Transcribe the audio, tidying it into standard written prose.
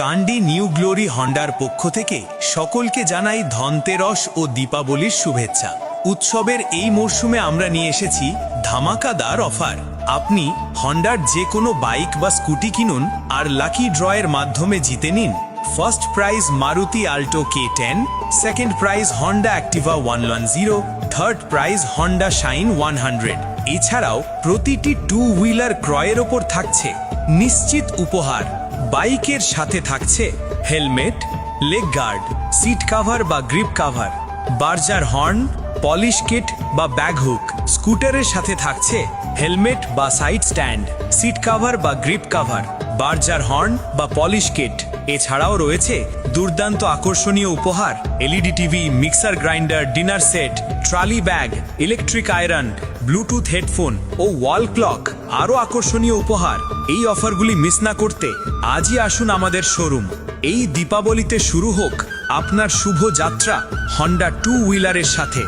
Candy new glory হন্ডার পক্ষ থেকে সকলকে জানাই ধনতেরস ও দীপাবলির শুভেচ্ছা। উৎসবের এই মরশুমে আমরা নিয়ে এসেছি ধামাকাদার অফার। আপনি হন্ডার যে কোনো বাইক বা স্কুটি কিনুন আর লাকি ড্রয়ের মাধ্যমে জিতে নিন first prize Maruti Alto K10, second prize Honda Activa 110, third prize Honda shine 100। এছাড়াও প্রতিটি টু হুইলার ক্রয়ের ওপর থাকছে নিশ্চিত উপহার। বাইকের সাথে থাকছে helmet, leg guard, seat cover বা grip cover, buzzer horn, polish kit বা ব্যাগ হুক। স্কুটারের সাথে থাকছে হেলমেট বা সাইড স্ট্যান্ড, সিট কাভার বা গ্রিপ কাভার, বার্জার হর্ন বা পলিশ কিট। এছাড়াও রয়েছে দুর্দান্ত আকর্ষণীয় উপহার, LED TV, mixer grinder, dinner set, trolley bag, electric iron, Bluetooth headphone ও ওয়াল ক্লক। আরও আকর্ষণীয় উপহার। এই অফারগুলি মিস না করতে আজই আসুন আমাদের শোরুম। এই দীপাবলিতে শুরু হোক আপনার শুভ যাত্রা হন্ডা টু হুইলারের সাথে।